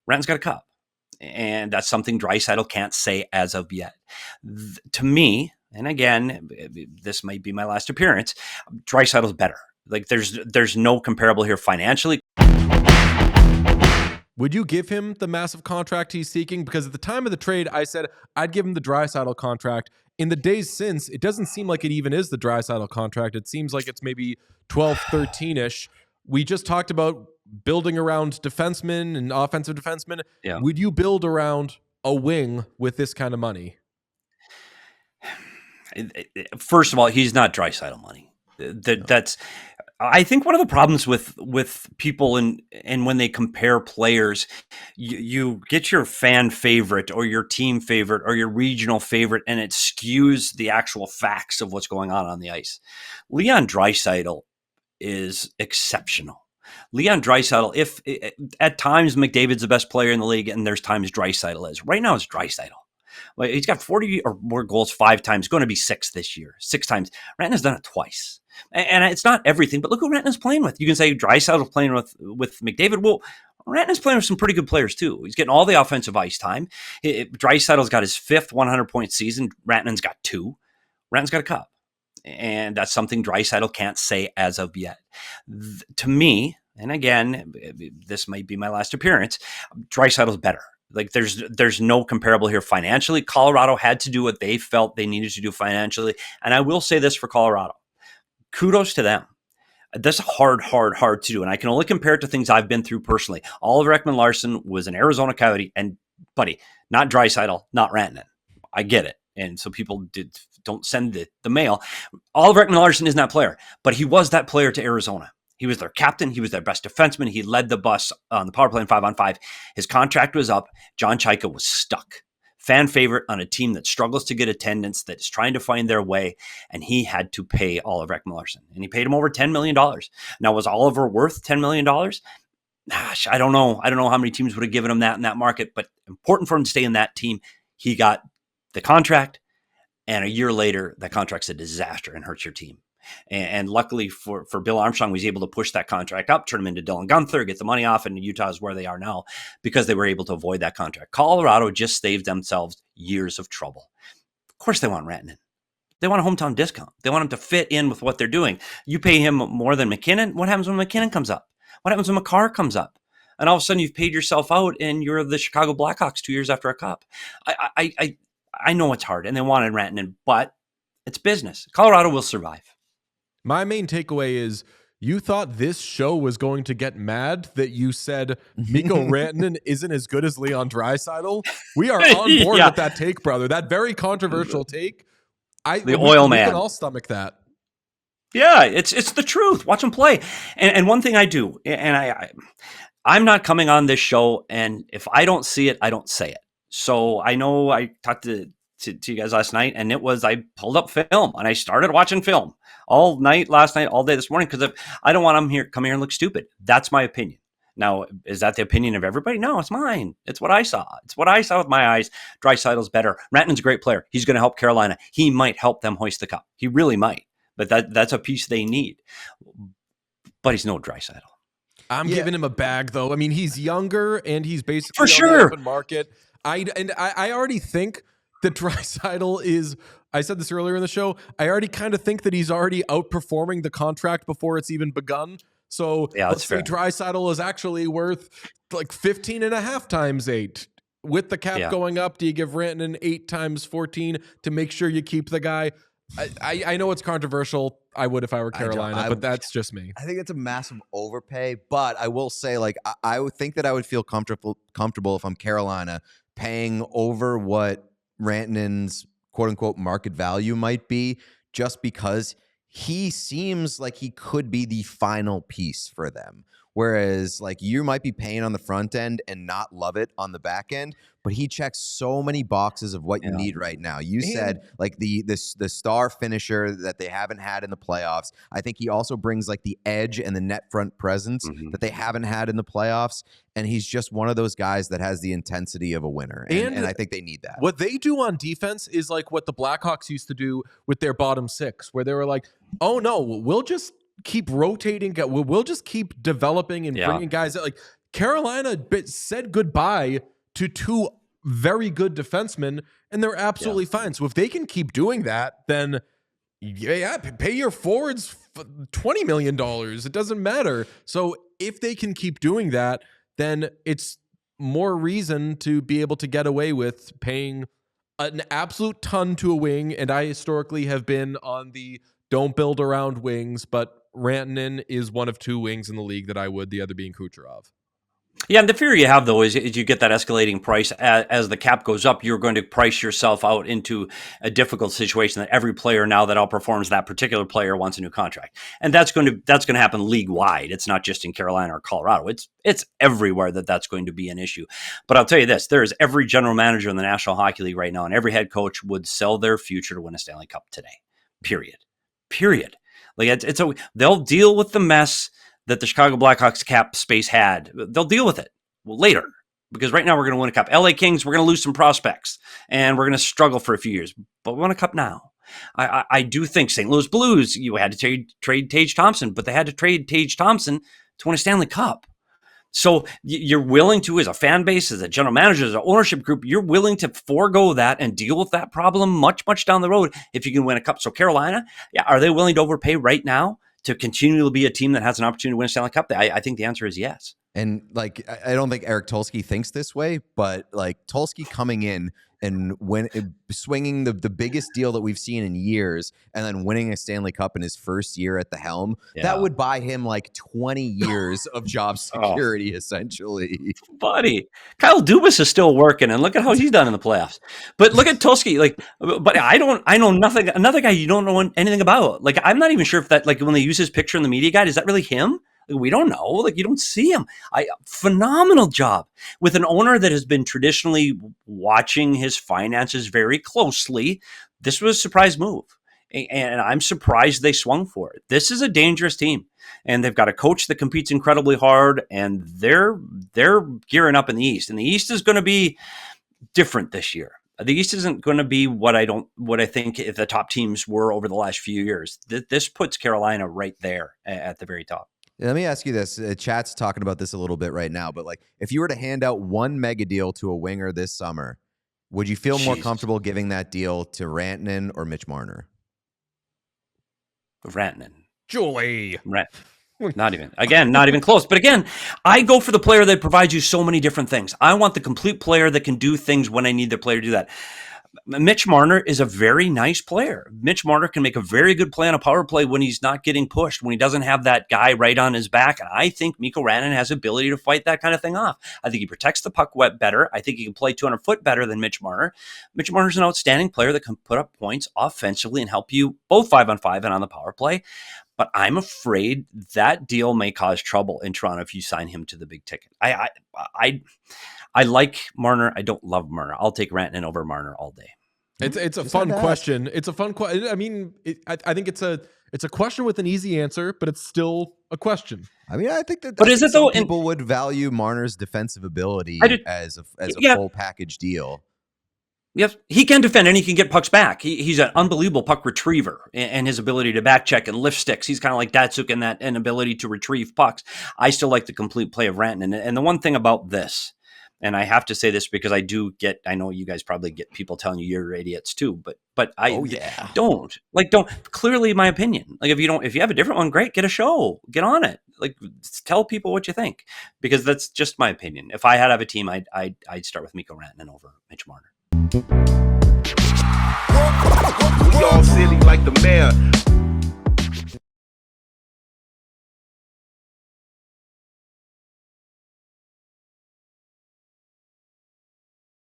Ranton's got a cup. And that's something Draisaitl can't say as of yet. To me, and again, this might be my last appearance, Draisaitl's better. Like there's no comparable here financially. Would you give him the massive contract he's seeking? Because at the time of the trade, I said I'd give him the Draisaitl contract. In the days since, it doesn't seem like it even is the Draisaitl contract. It seems like it's maybe 12, 13-ish. We just talked about building around defensemen and offensive defensemen. Yeah. Would you build around a wing with this kind of money? First of all, he's not Draisaitl money. That's I think one of the problems with people and when they compare players, you get your fan favorite or your team favorite or your regional favorite, and it skews the actual facts of what's going on the ice. Leon Draisaitl is exceptional. Leon Draisaitl, if at times McDavid's the best player in the league, and there's times Draisaitl is. Right now, it's Draisaitl. Like, he's got 40 or more goals 5 times, going to be 6 this year, 6 times. Rantanen's done it twice. And it's not everything, but look who Rantanen's playing with. You can say Draisaitl's playing with McDavid. Well, Rantanen's playing with some pretty good players too. He's getting all the offensive ice time. Draisaitl's got his 5th 100-point season. Rantanen's got 2. Rantanen's got a cup. And that's something Draisaitl can't say as of yet. To me, and again, this might be my last appearance, Draisaitl's better. Like there's no comparable here financially. Colorado had to do what they felt they needed to do financially. And I will say this for Colorado. Kudos to them. That's hard to do. And I can only compare it to things I've been through personally. Oliver Ekman-Larsson was an Arizona Coyote, and buddy, not Draisaitl, not Rantanen. I get it. And so people don't send the mail. Oliver Ekman-Larsson isn't that player, but he was that player to Arizona. He was their captain. He was their best defenseman. He led the bus on the power play in 5-on-5. His contract was up. John Chaika was stuck. Fan favorite on a team that struggles to get attendance, that is trying to find their way, and he had to pay Oliver Ekman-Larsson. And he paid him over $10 million. Now, was Oliver worth $10 million? Gosh, I don't know. I don't know how many teams would have given him that in that market, but important for him to stay in that team. He got the contract, and a year later, that contract's a disaster and hurts your team. And luckily for Bill Armstrong, was able to push that contract up, turn him into Dylan Gunther, get the money off, and Utah is where they are now because they were able to avoid that contract. Colorado just saved themselves years of trouble. Of course, they want Rantanen. They want a hometown discount. They want him to fit in with what they're doing. You pay him more than McKinnon. What happens when McKinnon comes up? What happens when McCarr comes up? And all of a sudden, you've paid yourself out, and you're the Chicago Blackhawks 2 years after a cup. I know it's hard, and they wanted Rantanen, but it's business. Colorado will survive. My main takeaway is you thought this show was going to get mad that you said Mikko Rantanen isn't as good as Leon Draisaitl. We are on board with that take, brother. That very controversial take. We can all stomach that. Yeah, it's the truth. Watch him play. And one thing I do, and I'm not coming on this show, and if I don't see it, I don't say it. So I know I talked to you guys last night, and I pulled up film and I started watching film all night, last night, all day this morning, because I don't want them come here and look stupid. That's my opinion. Now, is that the opinion of everybody? No, it's mine. It's what I saw. It's what I saw with my eyes. Draisaitl's better. Rantanen's a great player. He's going to help Carolina. He might help them hoist the cup. He really might. But that's a piece they need. But he's no Draisaitl. I'm giving him a bag, though. I mean, he's younger, and he's basically for on sure the open market. I already think that Draisaitl is, I said this earlier in the show, I already kind of think that he's already outperforming the contract before it's even begun. So let's say Draisaitl is actually worth like 15.5 times 8. With the cap going up, do you give Rantanen 8 times 14 to make sure you keep the guy? I know it's controversial. I would if I were Carolina, but that's just me. I think it's a massive overpay, but I will say, like, I would think that I would feel comfortable if I'm Carolina paying over what Rantanen's quote-unquote market value might be, just because he seems like he could be the final piece for them. Whereas, like, you might be paying on the front end and not love it on the back end, but he checks so many boxes of what you need right now. You said, like, the star finisher that they haven't had in the playoffs. I think he also brings, like, the edge and the net front presence that they haven't had in the playoffs. And he's just one of those guys that has the intensity of a winner. And I think they need that. What they do on defense is like what the Blackhawks used to do with their bottom 6, where they were like, oh, no, we'll just keep rotating. We'll just keep developing and bringing guys that, like, Carolina said goodbye to 2 very good defensemen, and they're absolutely fine. So if they can keep doing that, then pay your forwards $20 million. It doesn't matter. So if they can keep doing that, then it's more reason to be able to get away with paying an absolute ton to a wing. And I historically have been on the don't build around wings, but Rantanen is one of 2 wings in the league that I would, the other being Kucherov. Yeah, and the fear you have, though, is you get that escalating price. As the cap goes up, you're going to price yourself out into a difficult situation that every player now that outperforms that particular player wants a new contract. And that's going to happen league-wide. It's not just in Carolina or Colorado. It's everywhere that's going to be an issue. But I'll tell you this, there is every general manager in the National Hockey League right now, and every head coach would sell their future to win a Stanley Cup today. Period. Like they'll deal with the mess that the Chicago Blackhawks cap space had. They'll deal with it later, because right now we're going to win a cup. LA Kings, we're going to lose some prospects and we're going to struggle for a few years, but we won a cup now. I do think St. Louis Blues, you had to trade Tage Thompson, but they had to trade Tage Thompson to win a Stanley Cup. So you're willing to, as a fan base, as a general manager, as an ownership group, you're willing to forego that and deal with that problem much, much down the road if you can win a cup. So Carolina, are they willing to overpay right now to continue to be a team that has an opportunity to win a Stanley Cup? I think the answer is yes. And like, I don't think Eric Tulsky thinks this way, but like Tulsky coming in and swinging the biggest deal that we've seen in years, and then winning a Stanley Cup in his first year at the helm, that would buy him like 20 years of job security, essentially. Buddy, Kyle Dubas is still working, and look at how he's done in the playoffs. But look at Tulsky, but I know nothing. Another guy you don't know anything about. Like, I'm not even sure if that, like, when they use his picture in the media guide, is that really him? We don't know. Like, you don't see him. Phenomenal job with an owner that has been traditionally watching his finances very closely. This was a surprise move, and I'm surprised they swung for it. This is a dangerous team, and they've got a coach that competes incredibly hard, and they're gearing up in the East. And the East is going to be different this year. The East isn't going to be what I think the top teams were over the last few years. This puts Carolina right there at the very top. Let me ask you this. Chat's talking about this a little bit right now, but like, if you were to hand out one mega deal to a winger this summer, would you feel more comfortable giving that deal to Rantanen or Mitch Marner? Rantanen. Julie. Not even close. But again, I go for the player that provides you so many different things. I want the complete player that can do things when I need the player to do that. Mitch Marner is a very nice player. Mitch Marner can make a very good play on a power play when he's not getting pushed, when he doesn't have that guy right on his back. And I think Mikko Rantanen has ability to fight that kind of thing off. I think he protects the puck better. I think he can play 200 foot better than Mitch Marner. Mitch Marner's an outstanding player that can put up points offensively and help you both 5-on-5 and on the power play. But I'm afraid that deal may cause trouble in Toronto if you sign him to the big ticket. I like Marner. I don't love Marner. I'll take Rantanen over Marner all day. It's a fun question. It's a fun question. I mean, I think it's a question with an easy answer, but it's still a question. I mean, I think that. But is it though? People would value Marner's defensive ability as a full package deal. Yes, he can defend and he can get pucks back. He's an unbelievable puck retriever, and his ability to back check and lift sticks. He's kind of like Datsuk in that and ability to retrieve pucks. I still like the complete play of Rantanen. And the one thing about this, and I have to say this because I know you guys probably get people telling you you're idiots too, but don't clearly my opinion. Like, if you have a different one, great, get on it. Like, tell people what you think, because that's just my opinion. If I had to have a team, I'd start with Mikko Rantanen over Mitch Marner. We all silly like the mayor.